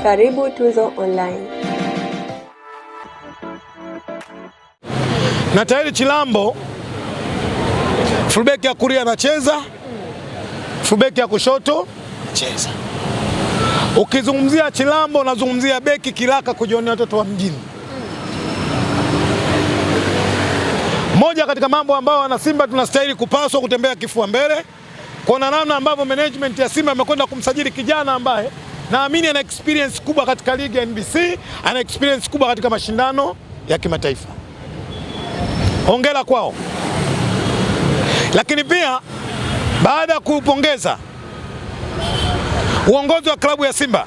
Karibu Tuzo Online. Na tayari Chilambo fullback ya kulia anacheza, fullback ya kushoto anacheza. Ukizungumzia Chilambo unazungumzia beki Kilaka kujionea watoto wa mjini. Moja katika mambo ambayo wana Simba tunastahili kupaswa kutembea kifua mbele, kuona namna ambavyo management ya Simba imekwenda kumsajili kijana ambaye naamini ana experience kubwa katika ligi ya NBC, ana experience kubwa katika mashindano ya kimataifa. Hongera kwao. Lakini pia baada ya kuupongeza uongozi wa klabu ya Simba,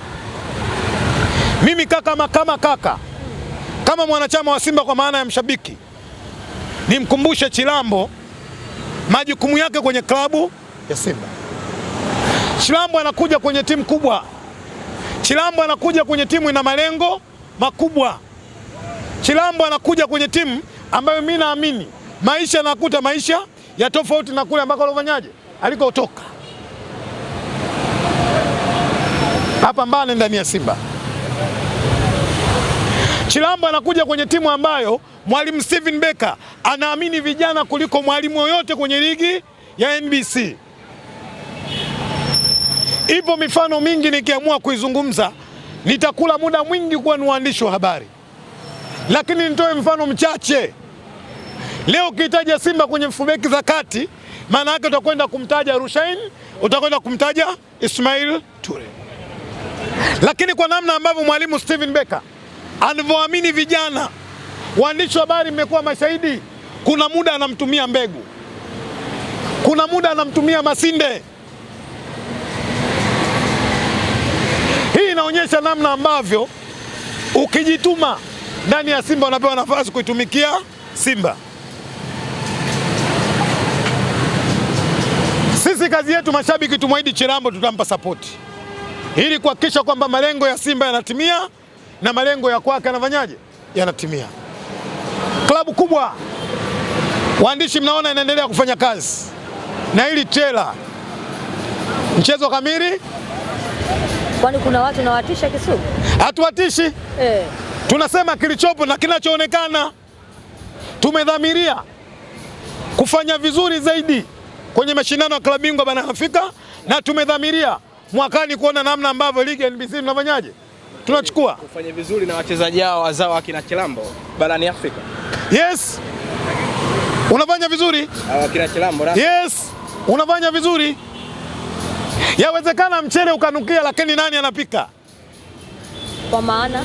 mimi kama mwanachama wa Simba kwa maana ya mshabiki, nimkumbushe Chilambo majukumu yake kwenye klabu ya Simba. Chilambo anakuja kwenye timu kubwa. Chilambo anakuja kwenye timu ina malengo makubwa. Chilambo anakuja kwenye timu ambayo mimi naamini maisha nakuta maisha ya tofauti na kule ambako alofanyaje alikotoka. Hapa mbane ndani ya Simba. Chilambo anakuja kwenye timu ambayo mwalimu Steven Becker anaamini vijana kuliko mwalimu yoyote kwenye ligi ya NBC. Ipo mifano mingi nikiamua kuizungumza nitakula muda mwingi kwa waandishi wa habari. Lakini nitoe mfano mchache. Leo ukitaja Simba kwenye fullback za kati, maana yake utakwenda kumtaja Rushain, utakwenda kumtaja Ismail Ture. Lakini kwa namna ambavyo mwalimu Steven Becker anavyoamini vijana, waandishi wa habari mmekuwa mashahidi, kuna muda anamtumia Mbegu, kuna muda anamtumia Masinde. Hii inaonyesha namna ambavyo ukijituma ndani ya Simba unapewa nafasi kuitumikia Simba. Sisi kazi yetu mashabiki tumwahidi Chilambo tutampa support, ili kuhakikisha kwamba malengo ya Simba yanatimia na malengo ya kwake yanafanyaje? Yanatimia. Klabu kubwa, waandishi mnaona inaendelea kufanya kazi. Na hili trailer mchezo kamili. Kwani kuna watu nawatisha Kisugu? Hatuwatishi. Tunasema kilichopo na kinachoonekana. Tumedhamiria kufanya vizuri zaidi kwenye mashindano ya klabu bingwa barani Afrika, na tumedhamiria mwakani kuona namna ambavyo ligi ya NBC tunafanyaje? Tunachukua. Kufanya vizuri na wachezaji hao wazao akina Chilambo barani Afrika. Yes. Unafanya vizuri? Akina Chilambo. Yes. Unafanya vizuri. Yawezekana mchele ukanukia, lakini nani anapika? Kwa maana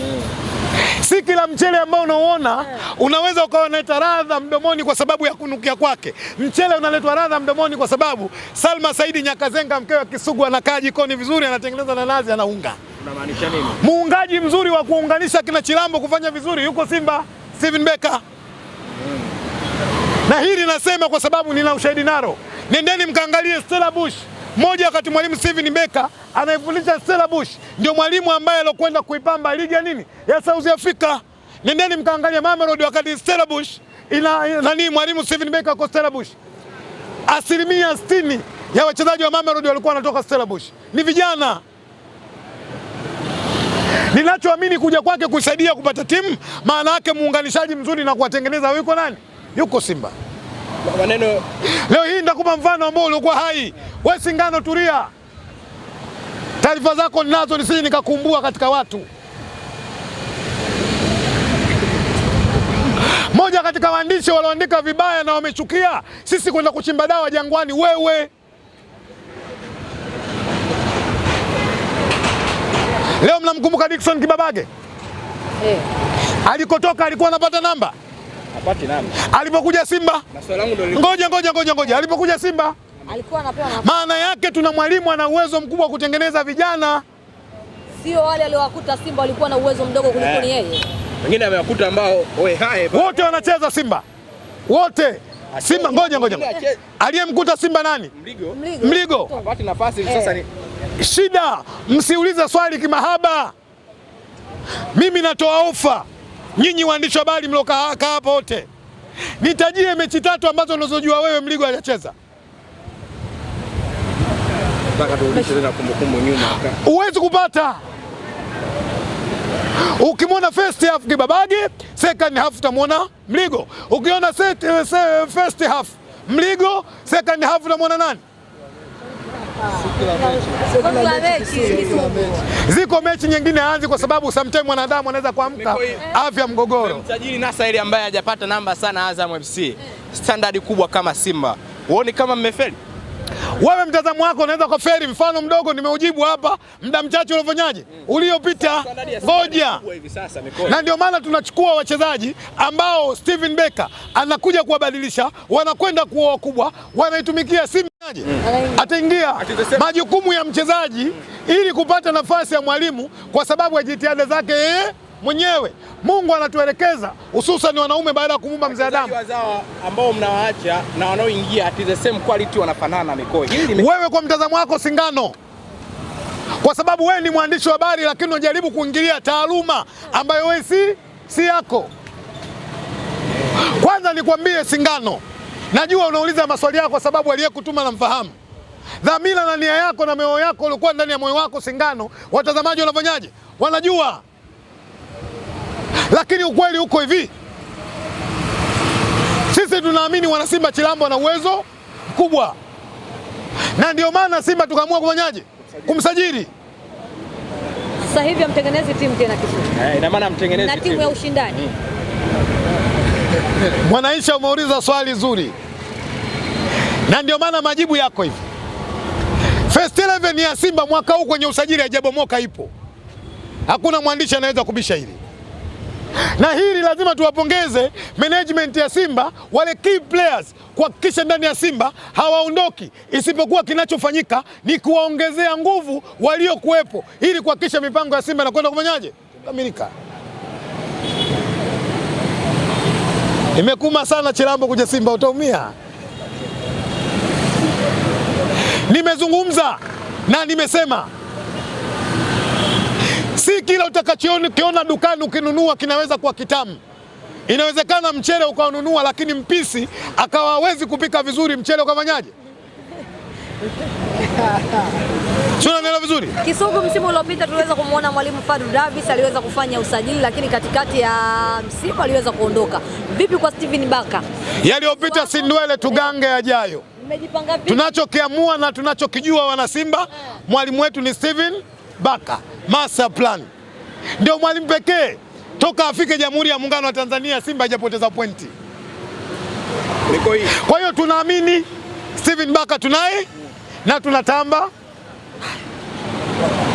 si kila mchele ambao unaoona unaweza ukawa unaleta ladha mdomoni kwa sababu ya kunukia kwake. Mchele unaletwa ladha mdomoni kwa sababu Salma Saidi Nyakazenga, mkewe Kisugu, anakaa jikoni vizuri, anatengeneza na nazi, anaunga. Unamaanisha nini? Muungaji mzuri wa kuunganisha kina Chilambo kufanya vizuri yuko Simba, Steven Becker. Na hili nasema kwa sababu nina ushahidi nalo. Nendeni mkaangalie Stella Bush. Moja wakati mwalimu Steven Becker anaifundisha Stella Bush, ndio mwalimu ambaye alokwenda kuipamba ligi ya nini? Ya South Africa. Nendeni mkaangalia Mamelodi wakati Stella Bush mwalimu Steven Becker kwa Stella Bush. 60% ya wachezaji wa Mamelodi walikuwa wanatoka Stella Bush. Ni vijana. Ninachoamini kuja kwake kusaidia kupata timu, maana yake muunganishaji mzuri na kuwatengeneza yuko nani? Yuko Simba. Maneno leo hii ndakupa mfano ambao ulikuwa hai. Wewe Singano, tulia. Taarifa zako ninazo nisije nikakumbua katika watu. Moja katika waandishi walioandika vibaya na wamechukia sisi kwenda kuchimba dawa Jangwani, wewe. Leo mnamkumbuka Dickson Kibabage? Alikotoka alikuwa anapata namba? Hapati namba. Alipokuja Simba? Na swali langu ndio ngoja. Alipokuja Simba alikuwa anapewa namba. Maana yake tuna mwalimu ana uwezo mkubwa wa kutengeneza vijana. Sio wale aliowakuta Simba walikuwa na uwezo mdogo kuliko yeye. Wengine amewakuta ambao wote wanacheza Simba. Wote. Simba ngoja. Aliyemkuta Simba nani? Mligo. Hapati nafasi sasa ni shida. Msiulize swali kimahaba. Mimi natoa ofa. Nyinyi waandishi wa habari mlokaa hapa wote. Nitajie mechi 3 ambazo unazojua wewe Mligo hajacheza. Nataka turudishe tena kumbukumbu nyuma. Uwezi kupata. Ukimwona first half Kibabage, second half utamwona Mligo. Ukiona first half Mligo, second half utamwona nani? Ziko mechi nyingine aanzi kwa sababu sometimes mwanadamu anaweza kuamka afya mgogoro. Msajili Nasairi ambaye hajapata namba sana Azam FC, standard kubwa kama Simba. Uone kama mmefeli? Wewe mtazamo wako unaweza kufeli. Mfano mdogo nimeujibu hapa muda mchache uliofanyaje uliopita. Ngoja. Na ndio maana tunachukua wachezaji ambao Steven Becker anakuja kuwabadilisha, wanakwenda kuwa wakubwa, wanaitumikia Simba. Ataingia majukumu ya mchezaji ili kupata nafasi ya mwalimu kwa sababu ya jitihada zake mwenyewe. Mungu anatuelekeza hususan wanaume baada ya kumuumba mzee Adamu. Wazao ambao mnawaacha na wanaoingia at the same quality wanafanana Mikoi. Wewe kwa mtazamo wako Singano, kwa sababu wewe ni mwandishi wa habari lakini unajaribu kuingilia taaluma ambayo wewe si yako. Kwanza nikwambie Singano, najua unauliza maswali yako kwa sababu aliyekutuma namfahamu. Dhamira na nia yako na moyo wako ulikuwa ndani ya moyo wako Singano, watazamaji wanafanyaje? Wanajua. Lakini ukweli uko hivi. Sisi tunaamini wana Simba Chilambo wana uwezo mkubwa. Na ndio maana Simba tukaamua kufanyaje? Kumsajili. Sasa hivi amtengeneze timu tena Kisugu. Ina maana amtengeneze na timu ya ushindani. Mwanaisha umeuliza swali zuri. Na ndio maana majibu yako hivi. First 11 ya Simba mwaka huu kwenye usajili hajabomoka ipo. Hakuna mwandishi anaweza kubisha hili. Na hili lazima tuwapongeze management ya Simba, wale key players kuhakikisha ndani ya Simba hawaondoki, isipokuwa kinachofanyika ni kuwaongezea nguvu waliokuwepo ili kuhakikisha mipango ya Simba inakwenda kufanyaje? Kamilika. Imekuma sana Chilambo kuja Simba, utaumia. Nimezungumza na nimesema si kila utakachokiona dukani ukinunua kinaweza kuwa kitamu. Inawezekana mchele ukaununua lakini mpisi akawa hawezi kupika vizuri, mchele ukafanyaje? Sio, unaelewa vizuri? Kisugu, msimu uliopita tuliweza kumuona mwalimu Fadlu Davis aliweza kufanya usajili lakini katikati ya msimu aliweza kuondoka. Vipi kwa Steven Baka? Yaliyopita si ndwele, tugange yajayo. Mmejipanga vipi? Tunachokiamua na tunachokijua wana Simba, mwalimu wetu ni Steven Baka. Master plan. Ndio mwalimu pekee toka afike Jamhuri ya Muungano wa Tanzania Simba hajapoteza pointi. Kwa hiyo tunaamini Steven Baka tunaye na tunatamba.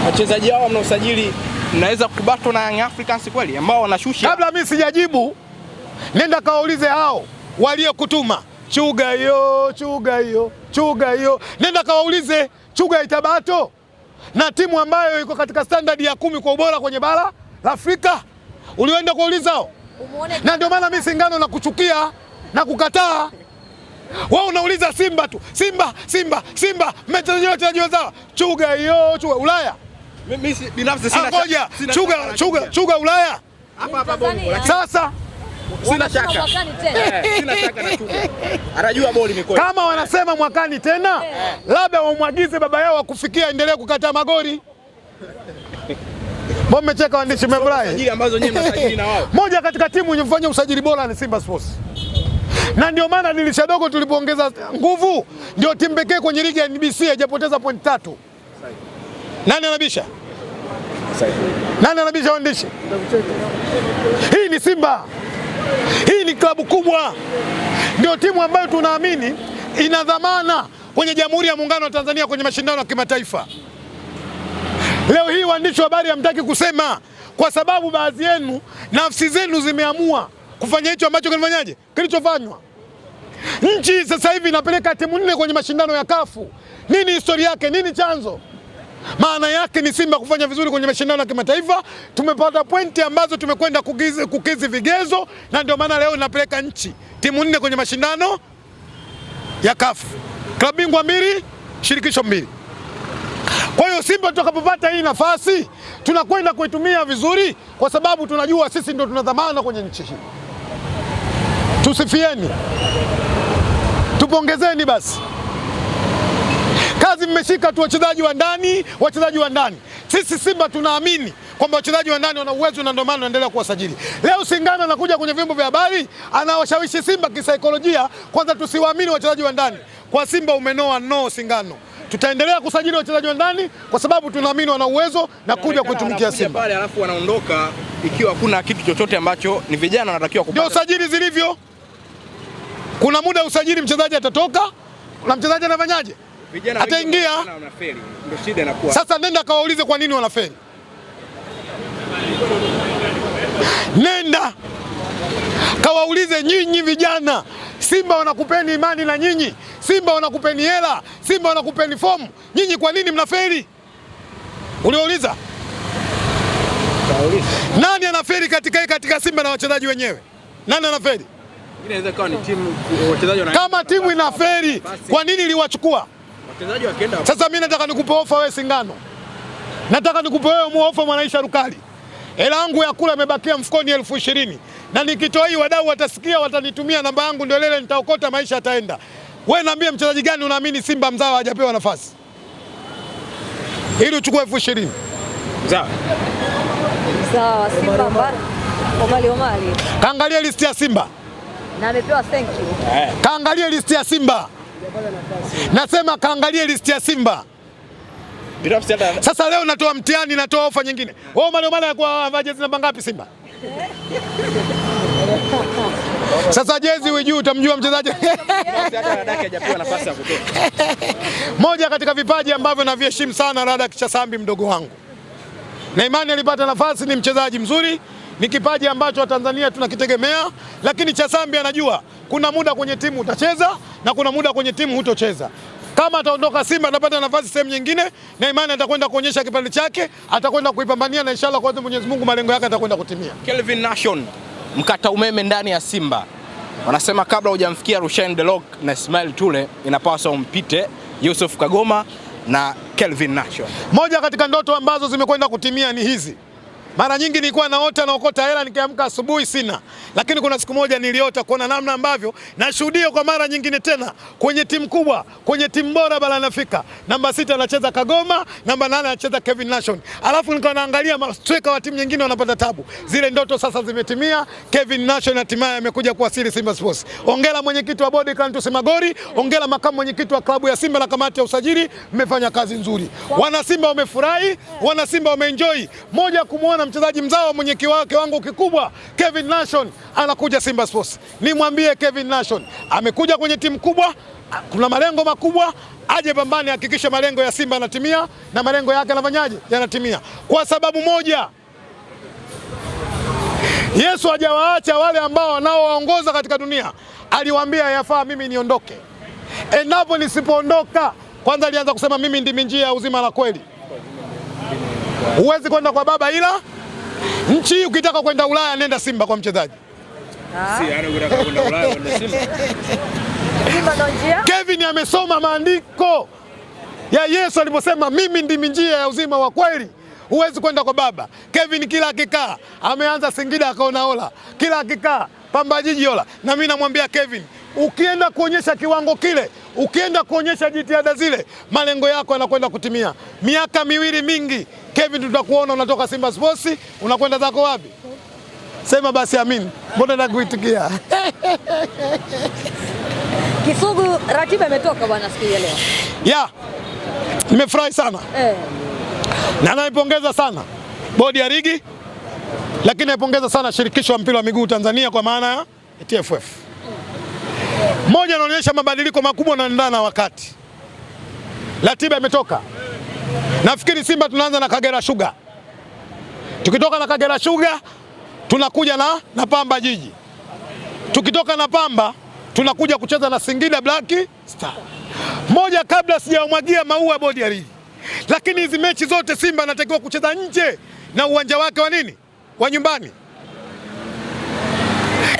Wachezaji hao mnaosajili mnaweza kubato na Young Africans kweli ambao wanashusha? Kabla mimi sijajibu, nenda kaulize hao waliokutuma. Chuga hiyo. Nenda kawaulize Chuga Itabato na timu ambayo iko katika standard ya 10 kwa ubora kwenye bara la Afrika. Ulienda kuuliza hao? Na ndio maana mimi Singano na kuchukia na kukataa. Wao unauliza Simba tu. Simba. Mchezaji wenzao. Chuga Ulaya. Mimi binafsi sina Chuga Ulaya. Hapa Bongo. Sasa sina shaka. Sina shaka na Chuga. Anajua boli Mikoi. Kama wanasema mwakani tena, labda wamwagize baba yao akufikia endelee kukataa magoli. Mbona mmecheka waandishi, mmefurahi? Sajili ambazo nyinyi mnasajili na wao. Moja katika timu iliyofanya usajili bora ni Simba Sports. Na ndio maana dirisha dogo tulipoongeza nguvu, ndio timu pekee kwenye ligi ya NBC haijapoteza point 3. Nani anabisha? Nani anabisha waandishi? Hii ni Simba. Hii ni klabu kubwa. Ndio timu ambayo tunaamini ina dhamana kwenye Jamhuri ya Muungano wa Tanzania kwenye mashindano ya kimataifa. Leo hii waandishi wa habari hamtaki kusema kwa sababu baadhi yenu nafsi zenu zimeamua kufanya hicho ambacho kilifanyaje? Kilichofanywa. Nchi sasa hivi inapeleka timu 4 kwenye mashindano ya kafu. Nini historia yake? Nini chanzo? Maana yake ni Simba kufanya vizuri kwenye mashindano ya kimataifa. Tumepata pointi ambazo tumekwenda kukizi vigezo, na ndio maana leo inapeleka nchi timu 4 kwenye mashindano ya kafu. Klabu bingwa 2, shirikisho 2. Kwa hiyo Simba tutakapopata hii nafasi tunakwenda kuitumia vizuri kwa sababu tunajua sisi ndio tuna dhamana kwenye nchi hii. Tusifieni. Tupongezeni basi. Kazi mmeshika tu wachezaji wa ndani. Sisi Simba tunaamini kwamba wachezaji wa ndani wana uwezo na ndio maana tunaendelea kuwasajili. Leo Singano anakuja kwenye vyombo vya habari anawashawishi Simba kisaikolojia, kwanza tusiwaamini wachezaji wa ndani. Kwa Simba umenoa no Singano. Tutaendelea kusajili wachezaji wa ndani kwa sababu tunaamini wana uwezo na kuja kuitumikia Simba. Pale alafu wanaondoka ikiwa kuna kitu chochote ambacho ni vijana wanatakiwa kupata. Ndio usajili zilivyo. Kuna muda usajili mchezaji atatoka na mchezaji anafanyaje? Vijana ataingia. Wanafeli. Ndio shida inakuwa. Sasa nenda kawaulize kwa nini wanafeli. Nenda kawaulize nyinyi vijana. Simba wanakupeni imani na nyinyi. Simba wanakupeni hela. Simba wanakupeni fomu. Nyinyi kwa nini mnafeli? Uliouliza? Nani anafeli katika Simba na wachezaji wenyewe? Nani anafeli? Inaweza kuwa ni timu wachezaji wana. Kama timu inafeli, kwa nini liwachukua? Wachezaji wakienda. Sasa mimi nataka nikupe ofa wewe Singano. Nataka nikupe wewe ofa Mwanaisha Rukali. Hela yangu ya kula imebakia mfukoni 20,000. Na nikitoa hii wadau watasikia, watanitumia namba yangu ndio lele nitaokota, maisha yataenda. Wewe niambie mchezaji gani unaamini Simba mzawa hajapewa nafasi? Ili uchukue 20,000. Sawa. Sawa, Simba mbali. Omali. Kaangalia listi ya Simba. Na amepewa thank you. Kaangalia listi ya Simba. Nasema kaangalia listi ya Simba. Sasa leo natoa mtihani, natoa ofa nyingine. Wewe Omali kwa jezi namba ngapi Simba? Sasa jezi ujui utamjua mchezaji. Moja katika vipaji ambavyo naviheshimu sana Radak Chasambi mdogo wangu. Na imani alipata nafasi, ni mchezaji mzuri, ni kipaji ambacho wa Tanzania tunakitegemea, lakini Chasambi anajua kuna muda kwenye timu utacheza na kuna muda kwenye timu hutocheza. Kama ataondoka Simba atapata nafasi sehemu nyingine, na imani atakwenda kuonyesha kipande chake, atakwenda kuipambania na inshallah kwa Mwenyezi Mungu malengo yake atakwenda kutimia. Kelvin Nation, mkata umeme ndani ya Simba. Wanasema kabla hujamfikia Rushaine De Reuck na Ismail Tule inapaswa umpite Yusuf Kagoma na Kelvin Nation. Moja katika ndoto ambazo zimekwenda kutimia ni hizi. Mara nyingi nilikuwa naota naokota hela nikiamka asubuhi sina. Lakini kuna siku moja niliota kuona namna ambavyo nashuhudia kwa mara nyingine tena kwenye timu kubwa, kwenye timu bora barani Afrika. Namba 6 anacheza Kagoma, namba 8 anacheza Kelvin Nation. Alafu nilikuwa naangalia mastreka wa timu nyingine wanapata tabu. Zile ndoto sasa zimetimia. Kelvin Nation hatimaye amekuja kuwasili Simba Sports. Hongera mwenyekiti wa bodi Clatous Magori, hongera makamu mwenyekiti wa klabu ya Simba na kamati ya usajili, mmefanya kazi nzuri. Wana Simba wamefurahi, wana Simba wameenjoy. Moja kumuona mchezaji mzao mwenye kiwango kikubwa Kelvin Nation anakuja Simba Sports. Nimwambie Kelvin Nation amekuja kwenye timu kubwa, kuna malengo makubwa, aje pambane hakikisha malengo ya Simba yanatimia na malengo yake yanafanyaje? Yanatimia. Kwa sababu moja, Yesu hajawaacha wale ambao wanaowaongoza katika dunia. Aliwaambia yafaa mimi niondoke. Endapo nisipoondoka, kwanza alianza kusema mimi ndimi njia ya uzima na kweli. Huwezi kwenda kwa Baba ila nchi. Ukitaka kwenda Ulaya nenda Simba kwa mchezaji. Kwenda Ulaya nenda Simba. Kevin amesoma maandiko ya Yesu aliposema mimi ndimi njia ya uzima wa kweli. Huwezi kwenda kwa Baba. Kevin kila akikaa ameanza Singida akaona Ola. Kila akikaa Pamba Jiji Ola. Na mimi namwambia Kevin, ukienda kuonyesha kiwango kile, ukienda kuonyesha jitihada zile, malengo yako yanakwenda kutimia. Miaka miwili mingi Kevin tutakuona unatoka Simba Sports, unakwenda zako wapi? Sema basi amin. Mbona nakuitikia? Kisugu, ratiba imetoka bwana siku ya leo. Ya. Nimefurahi sana. Na naipongeza sana bodi ya ligi, lakini naipongeza sana shirikisho la mpira wa miguu Tanzania kwa maana ya TFF. Moja, inaonyesha mabadiliko makubwa na ndana wakati. Ratiba imetoka. Nafikiri Simba tunaanza na Kagera Sugar. Tukitoka na Kagera Sugar tunakuja na Pamba Jiji. Tukitoka na Pamba tunakuja kucheza na Singida Black Star. Moja, kabla sijamwagia maua bodi ya ligi, lakini hizi mechi zote Simba anatakiwa kucheza nje na uwanja wake wa nini? Wa nyumbani.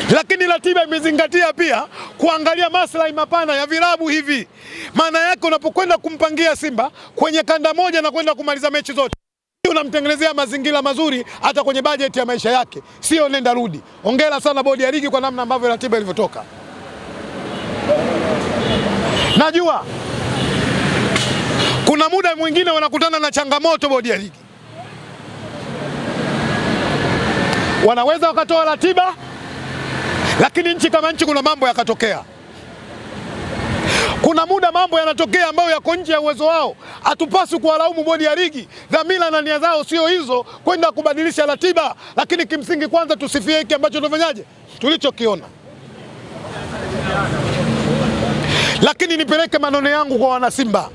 Lakini ratiba imezingatia pia kuangalia maslahi mapana ya vilabu hivi. Maana yake unapokwenda kumpangia Simba kwenye kanda moja na kwenda kumaliza mechi zote, unamtengenezea mazingira mazuri hata kwenye bajeti ya maisha yake, sio nenda rudi. Hongera sana bodi ya ligi kwa namna ambavyo ratiba ilivyotoka. Najua kuna muda mwingine wanakutana na changamoto bodi ya ligi. wanaweza wakatoa ratiba, lakini nchi kama nchi kuna mambo yakatokea. Kuna muda mambo yanatokea ambayo yako nje ya uwezo wao. Hatupaswi kuwalaumu bodi ya ligi, dhamira na nia zao sio hizo kwenda kubadilisha ratiba, lakini kimsingi kwanza tusifie hiki ambacho tunafanyaje, tulichokiona. Lakini nipeleke maneno yangu kwa wana Simba.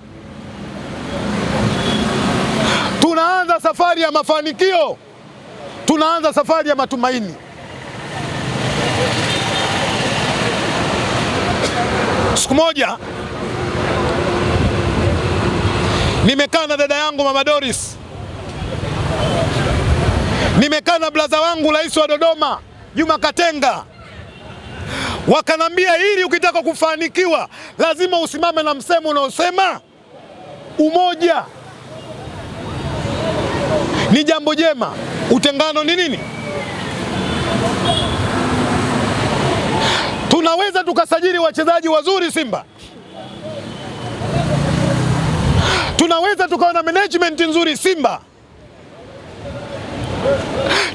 Tunaanza safari ya mafanikio, tunaanza safari ya matumaini. Siku moja nimekaa na dada yangu Mama Doris, nimekaa na blaza wangu rais wa Dodoma Juma Katenga, wakanambia ili ukitaka kufanikiwa lazima usimame na msemo unaosema umoja ni jambo jema, utengano ni nini? Tunaweza tukasajili wachezaji wazuri Simba, tunaweza tukawa na management nzuri Simba,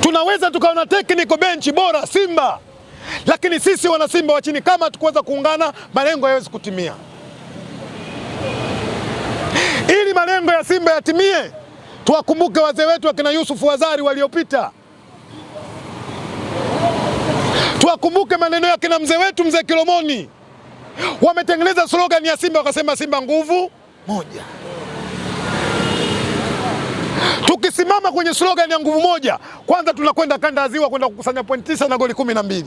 tunaweza tukawa na technical bench bora Simba, lakini sisi wana Simba wa chini kama tukuweza kuungana, malengo hayawezi kutimia. Ili malengo ya Simba yatimie, tuwakumbuke wazee wetu akina Yusuf Wazari waliopita. Tuwakumbuke maneno ya kina mzee wetu mzee Kilomoni. Wametengeneza slogan ya Simba wakasema Simba nguvu moja. Tukisimama kwenye slogan ya nguvu moja, kwanza tunakwenda kanda ya Ziwa kwenda kukusanya pointi 9 na goli 12.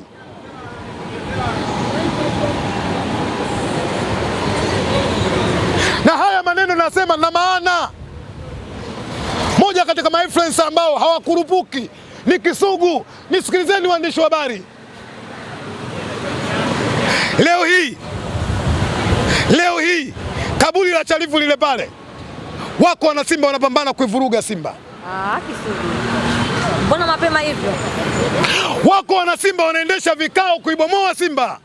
Na haya maneno nasema na maana. Moja katika ma-influencer ambao hawakurupuki ni Kisugu. Nisikilizeni waandishi wa habari. Leo hii kaburi la Chalifu lile pale, wako wana Simba wanapambana kuivuruga Simba. Kisugu, mbona mapema hivyo? Wako wana Simba wanaendesha vikao kuibomoa Simba.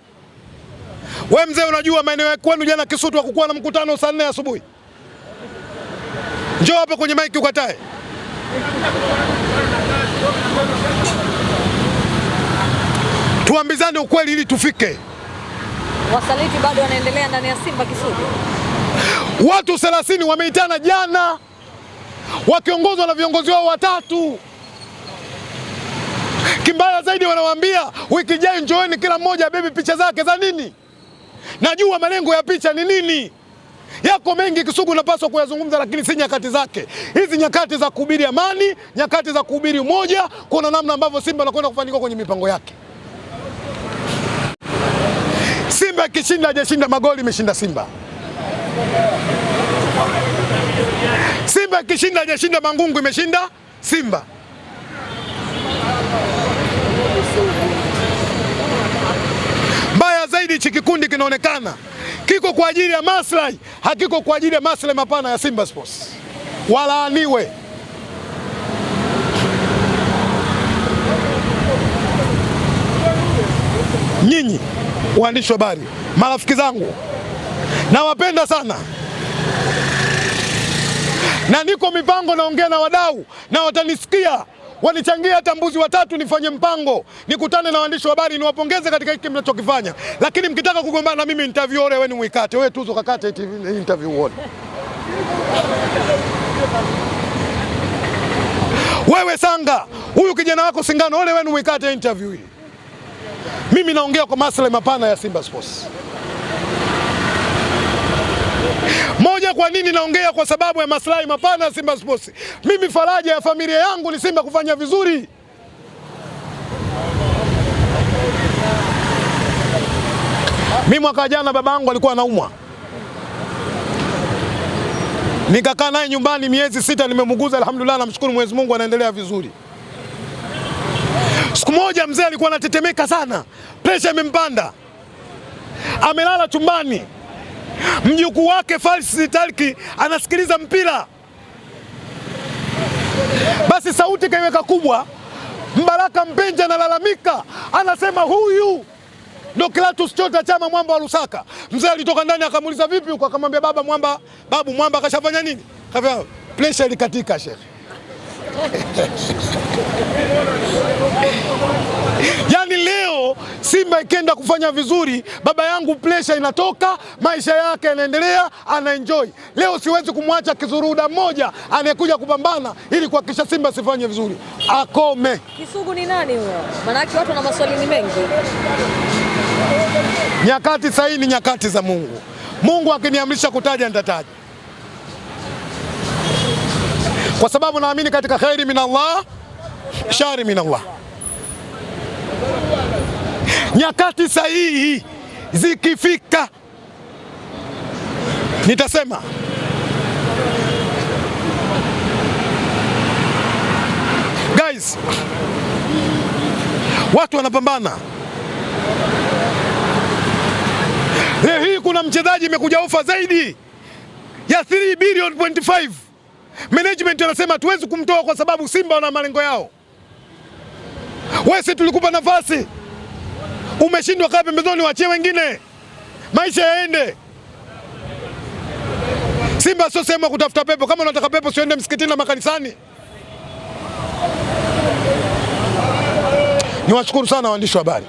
Wewe mzee, unajua maeneo ya kwenu jana Kisutu hakukuwa na mkutano saa 4 asubuhi? Njoo hapa kwenye maiki ukatae. Tuambizane ukweli ili tufike. Wasaliti bado wanaendelea ndani ya Simba Kisugu. Watu 30 wameitana jana, wakiongozwa na viongozi wao watatu. Kimbaya zaidi wanawaambia wiki ijayo njooni kila mmoja abebe picha zake za nini? Najua malengo ya picha ni nini. Yako mengi Kisugu unapaswa kuyazungumza, lakini si nyakati zake. Hizi nyakati za kuhubiri amani, nyakati za kuhubiri umoja, kuna namna ambavyo Simba anakwenda kufanikiwa kwenye mipango yake. Simba ikishinda hajashinda magoli, imeshinda Simba. Simba ikishinda hajashinda mangungu, imeshinda Simba. Mbaya zaidi hichi kikundi kinaonekana kiko kwa ajili ya maslahi, hakiko kwa ajili ya maslahi mapana ya Simba Sports. Walaaniwe. Nyinyi waandishi wa habari, marafiki zangu, nawapenda sana, na niko mipango naongea na wadau na watanisikia, wanichangia hata mbuzi watatu nifanye mpango, nikutane na waandishi wa habari niwapongeze katika hiki mnachokifanya. Lakini mkitaka kugombana na mimi interview ole, wewe ni muikate, wewe tuzo kakate interview ole. Wewe Sanga, huyu kijana wako Singano, ole wewe ni muikate interview hii. Mimi naongea kwa maslahi mapana ya Simba Sports. Moja, kwa nini naongea? Kwa sababu ya maslahi mapana ya Simba Sports. Mimi faraja ya familia yangu ni Simba kufanya vizuri. Mimi mwaka jana babangu alikuwa anaumwa, nikakaa naye nyumbani miezi 6, nimemuguza, alhamdulillah, namshukuru Mwenyezi Mungu anaendelea vizuri. Siku moja mzee alikuwa anatetemeka sana, pressure imempanda, amelala chumbani. Mjukuu wake Faris Talki anasikiliza mpira, basi sauti kaiweka kubwa. Mbaraka Mpenja analalamika, anasema huyu ndo Clatous Chota Chama Mwamba wa Lusaka. Mzee alitoka ndani akamuuliza vipi huko, akamwambia babu Mwamba akashafanya nini? Kafanya pressure ilikatika, shekhi. Simba ikienda kufanya vizuri, baba yangu pressure inatoka, maisha yake yanaendelea, anaenjoy. Leo siwezi kumwacha kizuruda mmoja anayekuja kupambana ili kuhakikisha Simba sifanye vizuri. Akome. Kisugu ni nani huyo? Maana watu wana maswali ni mengi. Nyakati sahihi ni nyakati za Mungu. Mungu akiniamrisha kutaja nitataja, kwa sababu naamini katika khairi min Allah, shari min Allah. Nyakati sahihi zikifika nitasema. Guys, watu wanapambana. Leo hii kuna mchezaji imekuja ofa zaidi ya 3 bilioni 5. Management wanasema tuwezi kumtoa kwa sababu Simba wana malengo yao. Wewe si tulikupa nafasi, umeshindwa, kaa pembezoni, waachie wengine, maisha yaende. Simba sio sehemu ya kutafuta pepo. Kama unataka pepo siende msikitini na makanisani. Niwashukuru sana waandishi wa habari.